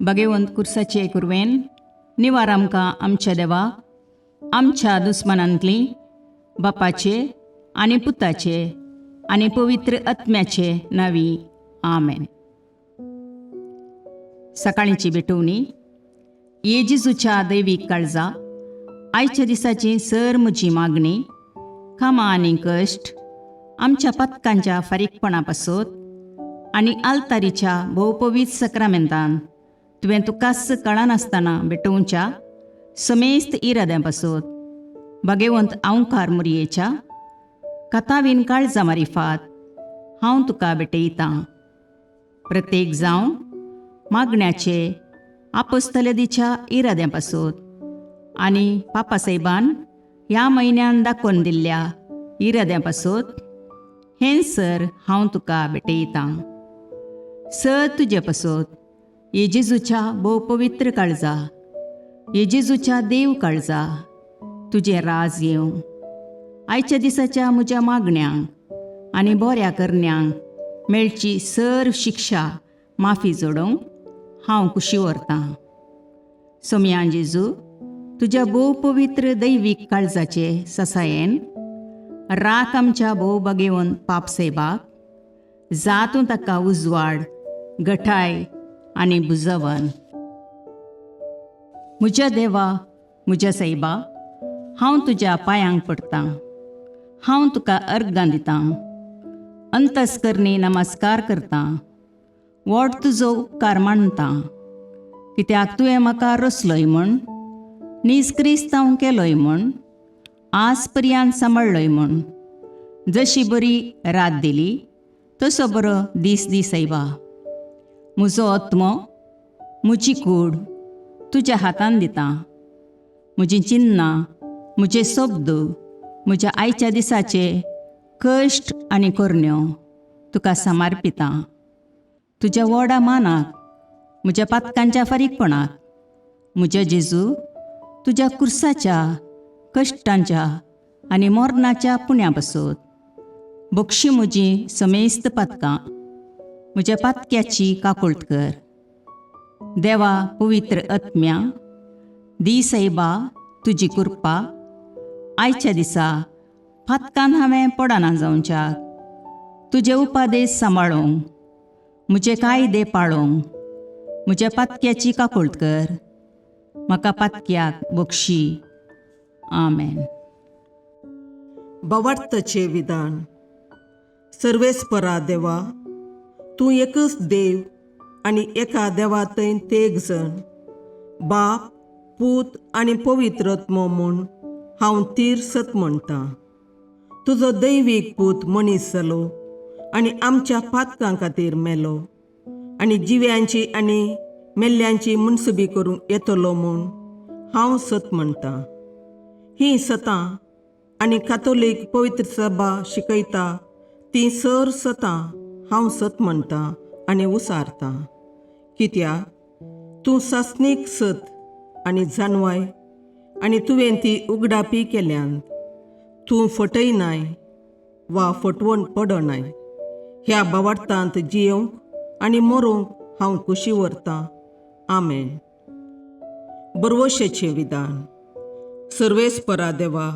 भगवंत कुर्साचे कुरवेन निवार आमकां आमच्या देवाक आमच्या दुस्मनांतली बापाचे आनी पुताचे आनी पवित्र आत्म्याचे नावी आमेन. सकाळींची भेटवणी. येजेजूच्या दैवीक काळजा आयच्या दिसाची सर म्हजी मागणी कामां आनी कश्ट आमच्या पथकांच्या फारीकपणा पासत आनी आल्तारीच्या भोवपवीत सक्रामेंतान तुवें तुकास कळनासतना भेटोवच्या समेस्त इराद्यां पासत भगवंत आंवकार मुरयेच्या कथावीन काळजा मारिफात हांव तुका भेटयतां. प्रत्येक जावं मागण्याचे आपोस्तलदीच्या इराद्यां पासत आनी पापासाहेबान ह्या म्हयन्यान दाखोवन दिल्ल्या इराद्यां पासत हें सर हांव तुका भेटयतां. सर तुजे पासत येजेजूच्या भोवपवित्र काळजा, येजेजूच्या देव काळजा तुजें राज येवं. आयच्या दिसाच्या म्हज्या मागण्यांक आनी बऱ्या करण्यांक मेळची सर शिक्षा माफी जोडोवंक हांव कुशी व्हरतां. सोम्या जेजू, तुज्या भोवपवित्र दैवीक काळजाचे ससायेन राख आमच्या भोव भगवंत पापसाहेबाक, जातूं ताका उजवाड, घटाय आनी बुजवण. म्हज्या देवा, म्हज्या साहिबा, हांव तुज्या पांयांक पडटां. हांव तुका अर्गां दितां. अंतस्करणी नमस्कार करतां. व्हड तुजो उपकार मानतां. कित्याक तुवें म्हाका रचलोय म्हूण, निजक्रिस्तांव केलोय म्हूण, आज पर्यंत सांबाळलोय म्हूण. जशी बरी रात दिली तसो बरो दीस दी साहिबा. म्हजो आत्मो, म्हजी कूड तुज्या हातान दितां. म्हजीं चिन्नां, म्हजे शब्द, म्हज्या आयच्या दिसाचे कश्ट आनी करण्यो तुका समर्पितां. तुज्या व्हडा मानाक, म्हज्या पातकांच्या फारीकपणाक, म्हज्या जेजू तुज्या कुर्साच्या कश्टांच्या आनी मरणाच्या पुण्या पासत बक्षी म्हजीं समेस्त पातकां, म्हज्या पातक्याची काकुळट कर. देवा पवित्र आत्म्या, दी साहिबा तुजी कृपा आयच्या दिसा पातकान हांवें पडना जावच्याक तुजे उपादेश सांबाळूंक, म्हजे कायदे पाळोवंक म्हज्या पातक्याची काकुळट कर. म्हाका पातक्याक बक्षी. आमेन. भावार्थाचे विधान. सर्वेस्परा देवा, तूं एकच देव आनी एका देवातय तेग जण, बाप, पूत आनी पवित्र आत्मो म्हूण हांव तीर सत म्हणटां. तुजो दैवीक पूत मनीस जालो आनी आमच्या पातकां खातीर मेलो आनी जिव्यांची आनी मेल्ल्यांची मुनसुबी करूंक येतलो म्हूण हांव सत म्हणटां. हीं सतां आनी कातोलीक पवित्र सभा शिकयता तीं सर सतां हांव सत म्हणटां आनी उसारतां. कित्याक तूं सासणीक सत आनी जानवाय आनी तुवें ती उगडापी केल्यांत. तूं फटयनाय वा फटवण पडनाय. ह्या भावार्थांत जियोंक आनी मरोवंक हांव कुशी व्हरतां. आमेन. बरवशेचें विधान. सर्वेस्परा देवा,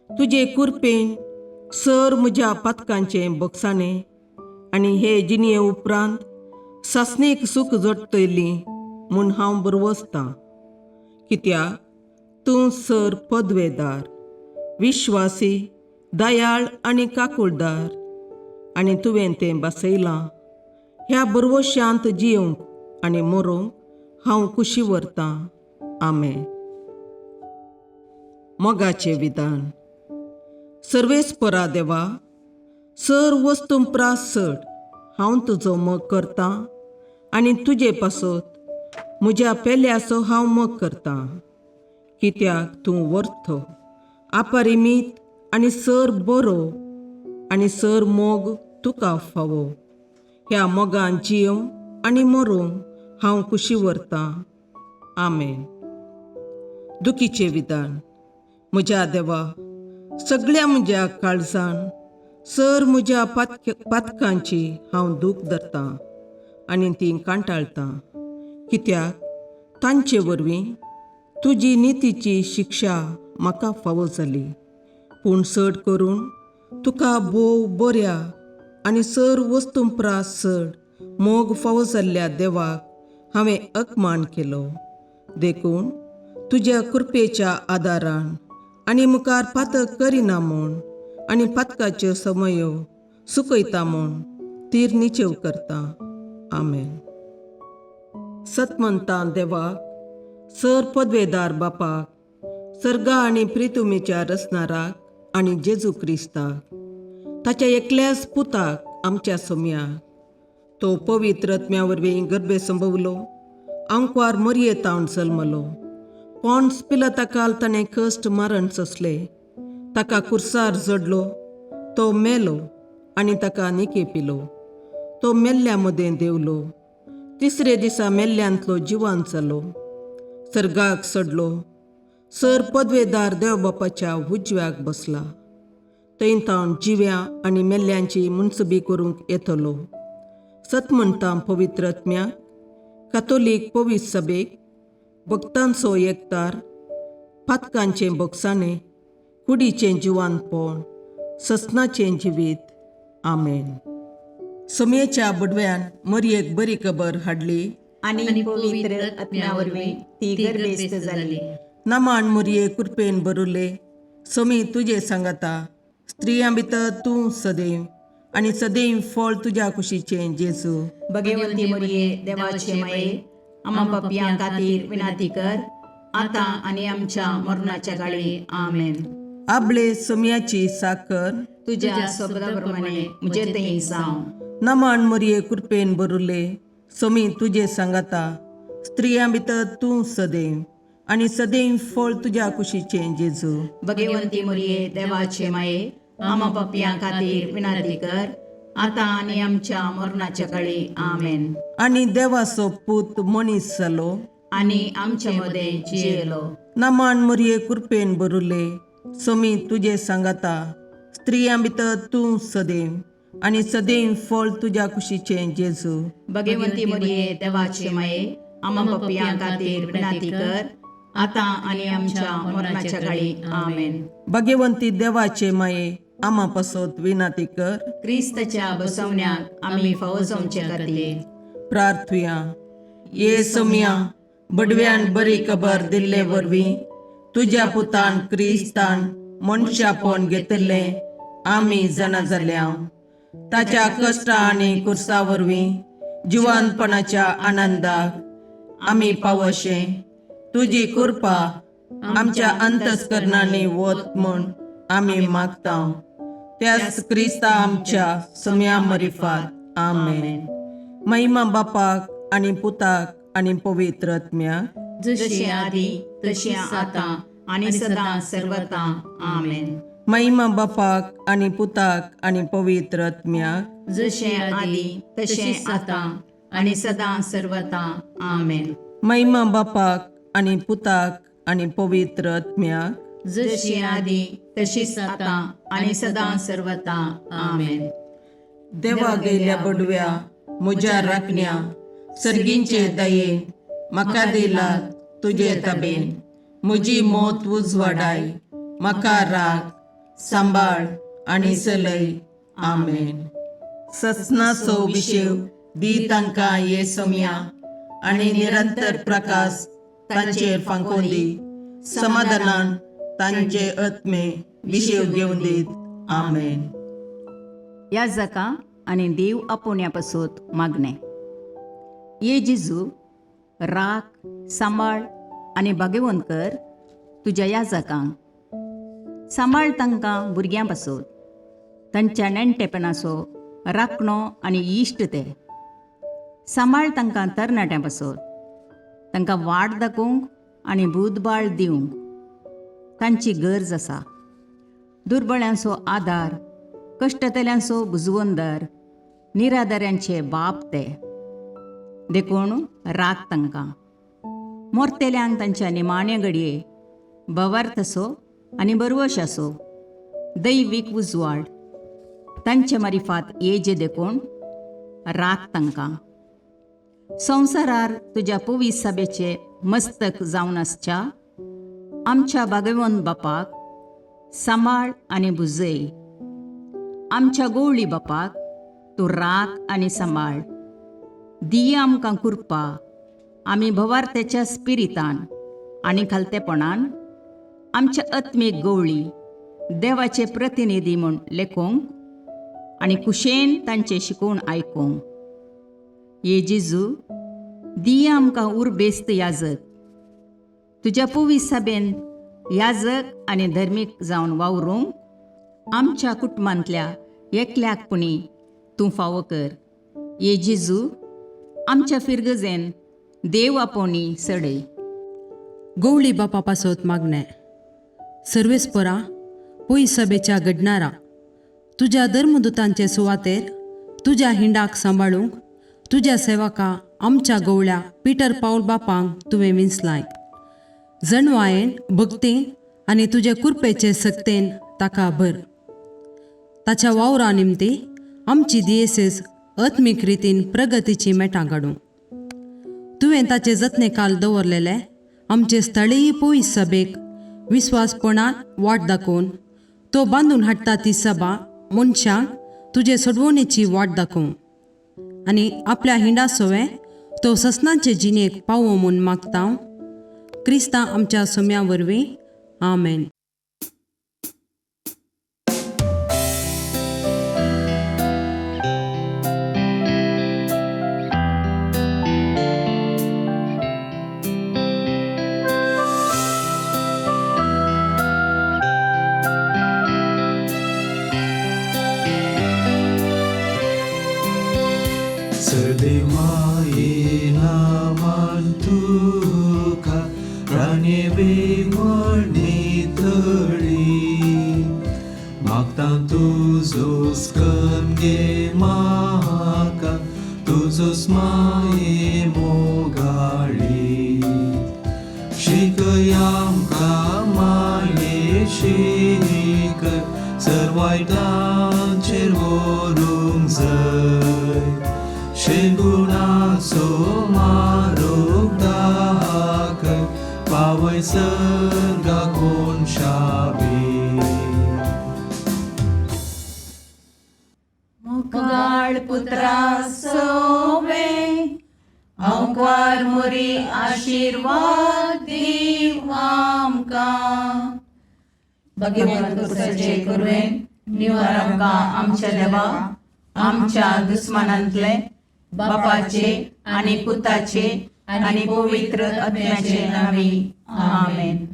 तुजे कृपेन सर म्हज्या पातकांचें बक्षाणें आनी हे जिणये उपरांत सासणेक सूख जोडटलीं म्हूण हांव बरवसतां. कित्याक तूं सर पदवेदार, विश्वासी, दयाळ आनी काकुळदार आनी तुवें तें बसयलां. ह्या बरवश्यांत जियोंक आनी मरोवंक हांव कुशी व्हरतां. आमेन. मोगाचें विधान. सर्वेस्परा देवा, सर वस्तुंपरास चड हांव तुजो मोग करतां आनी तुजे पासत म्हज्या पेल्याचो हांव मोग करतां. कित्याक तूं वर्थ, अपरिमीत आनी सर बरो आनी सर मोग तुका फावो. ह्या मोगान जियोंक आनी मरोवंक हांव कुशी व्हरतां. आमेन. दुखीचें विधान. म्हज्या देवा, सगळ्या म्हज्या काळजान सर म्हज्या पातकांची हांव दूख धरतां आनी तीं कांटाळटां. कित्याक तांचे वरवीं तुजी नितीची शिक्षा म्हाका फावो जाली. पूण चड करून तुका भोव बऱ्या आनी सर वस्तूंपरास चड मोग फावो जाल्ल्या देवाक हांवें अकमान केलो. देखून तुज्या कृपेच्या आदारान आनी मुखार पातक करिना म्हूण आनी पातकाच्यो समयो सुकयता म्हूण तीर निचेव करता. आमेन. सतमंतां देवाक, सर पदवेदार बापाक, सर्गा आनी प्रितुमेच्या रचणाराक आनी जेजू क्रिस्ताक, ताच्या एकल्याच पुताक आमच्या सोम्याक, तो पवित्र आत्म्या वरवीं गर्भे संभवलो, अंकवार मरयेतावन जल्मलो, पोंस पिलाताकाल ताणें कश्ट मरण सोंसले, ताका कुर्सार जडलो, तो मेलो आनी ताका निकेपिलो, तो मेल्ल्या मदें देवलो, तिसरे दिसा मेल्ल्यांतलो जिवांत जालो, सर्गाक चडलो, सर पदवेदार देवबापाच्या उजव्याक बसला, थंय तावन जिव्या आनी मेल्ल्यांची मुनसबी करूंक येतलो. सतमंतां पवित्र आत्म्याक, कातोलीक पवित्र सभेक, भक्तांचो एकतार, पातकांचें भोगसाणें, कुडीचें जिवांतपण, ससनाचें जिवीत. आमेन. समेच्या बडव्यान मरयेक बरी खबर हाडली आनी पवित्र आत्म्या वरवीं ती गर्भेस्त जाली. नामान मरये कृपेन भरुले, समी तुजे सांगाता, स्त्रियां भितर तूं सदैव आनी सदैव फळ तुज्या कुशीचें जेजू. भगवंती मरिये देवाचे माये, आम्हा पापियां खातीर विनाती कर, आतां आनी आमच्या मरणाच्या काळी. आमेन. आपले समियाची साकर तुझ्या शब्दाप्रमाणे म्हजे थंय जावं. नामान मरये कृपेन भरुले, समी तुजे सांगाता, स्त्रियां भितर तूं सदैव आनी सदैव फळ तुज्या कुशीचें जेजू. भगवंती मरिये देवाचे माये, आम्हा पापियां खातीर विनाती कर, आतां आनी आमच्या मरणाच्या काळी. आमेन. आनी देवाचो पूत मनीस जालो आनी आमच्या मदें जियेलो. नामान मरये कृपेन भरुले, समी तुजे सांगाता, स्त्रियां भितर तूं सदैव आनी सदैव फळ तुज्या कुशीचें जेजू. भगवंती मरिये देवाचे माये, आम्हा पापियां खातीर विनाती कर, आतां आनी आमच्या मरणाच्या काळी. आमेन. भगवंती देवाचे माये, आम्हा पासत विनाती कर. क्रिस्ताच्या बसवण्याक आमी फावो जावचे खातीर प्रार्थुया. ये समिया, बडव्यान बरी खबर दिल्ले वरवीं तुज्या पुतान क्रिस्तान मनशापण घेतिल्लें आमी जाणा जाल्या, ताच्या कश्टा आनी कुर्सा वरवीं जिवंतपणाच्या आनंदाक आमी पावशे तुजी कृपा आमच्या अंतस्करणांनी वत म्हूण आमी मागता. त्याच क्रिस्ता आमच्या सम्या मरिफात. आमेन. महिमा बापाक आनी पुताक आनी पवित्र आत्म्याक, जशें आदी तशें आतां आनी सदां सर्वदा. आमेन. महिमा बापाक आनी पुताक आनी पवित्र आत्म्याक, जशें आदी तशें आतां आनी सदां सर्वदा. आमेन. महिमा बापाक आनी पुताक आनी पवित्र आत्म्याक, जशी आदी तशीच आतां आनी सदां सर्वदा. आमेन. देवा गेल्या बडव्या म्हज्या राखण्या, सर्गींचे दयेन म्हाका दिला तुजे ताबेन. म्हजी मोत उजवाडाय, म्हाका राख, सांबाळ आनी चलय. आमेन. ससनाचो विशेव दी तांकां ये समिया, आनी निरंतर प्रकाश तांचेर फांकोन दी. समाधानान तांचे आत्मे विशेव घेवन दीत. आमेन. याजकां आनी देव आपोवण्या पासत मागणें. ये जेजू, राख, सांबाळ आनी भाग्यवंत कर तुज्या याजकांक. सांबाळ तांकां भुरग्यां पासत, तांच्या नेणटेपणाचो राखणो आनी इश्ट ते. सांबाळ तांकां तरणाट्यां पासत, तांकां वाट दाखोवंक आनी बुदबाळ दिवंक तांची गरज आसा. दुर्बळ्यांचो आदार, कश्टतल्यांचो बुजवंदर, निराधाऱ्यांचे बाप ते. देखून राख तांकां. मोरतेल्यांक तांच्या निमाणे घडये भवार्थसो आनी बरवशाचो दैवीक उजवाड तांचे मारिफात येजे देखून राख तांकां. संवसारार तुज्या पवित्र सभेचे मस्तक जावन आसच्या आमच्या भागवंत बापाक सांबाळ आनी बुजय. आमच्या गवळी बापाक तूं राख आनी सांबाळ. दिया आमकां कुरपा आमी भवार्थ्याच्या स्पिरितान आनी खालतेपणान आमच्या आत्मीक गवळी देवाचे प्रतिनिधी म्हूण लेखोंक आनी कुशेन तांचे शिकोवण आयकूंक. ये जेजू, दिया आमकां उर्बेस्त याजक. तुज्या पवित्र सभेन याजक आनी धर्मीक जावन वावरूंक आमच्या कुटुंबांतल्या एकल्याकपणी तूं फावो कर. ये जेजू, आमच्या फिरगजेन देव आपोवणी सडय. गवळी बापा पासत मागणे. सर्वेस्परा पयस सभेच्या घडणारा तुज्या धर्मदुतांचे सुवातेर तुज्या हिंडाक सांबाळूंक तुज्या सेवका आमच्या गवळ्या पिटर पाऊल बापांक तुवें विंचलाय. जणवायेन भक्तीन आनी तुजे कुरपेचे सक्तेन ताका भर. ताच्या वावरा निमती आमची दियेसीस आत्मीक रितीन प्रगतीची मेटां काडूं. तुवें ताचे जतने काल दवरलेले आमचे स्थळीय पयस सभेक विस्वासपणान वाट दाखोवन तो बांदून हाडटा ती सभा मनशांक तुजे सडवणेची वाट दाखोवं आनी आपल्या हिंडा सोवे तो ससनांचे जिणेक पावो म्हूण मागता. क्रिस्तां आमच्या सोम्या वरवीं. आमेन. सदैवायेना तुका प्राणेवे मळणी थळी मागता तुजो स्कंगे म्हाका तुजो स्माये मोगाळी शिकया आमकां मायेशी कर सर्वायतांचेर व्हरूंक जाय शेगुणाचो मारोग दाखय पावय सर्गाकोन शाबी मुखाळ पुत्रा सोवे अवकार मुरी आशीर्वाद दीव आमकां. भगवंत पुत्राचे करुवेन निवार आमकां आमच्या देवा आमच्या दुस्मनांतले बापाचे आनी पुताचे आनी पवित्र आत्म्याचे नावी. आमेन.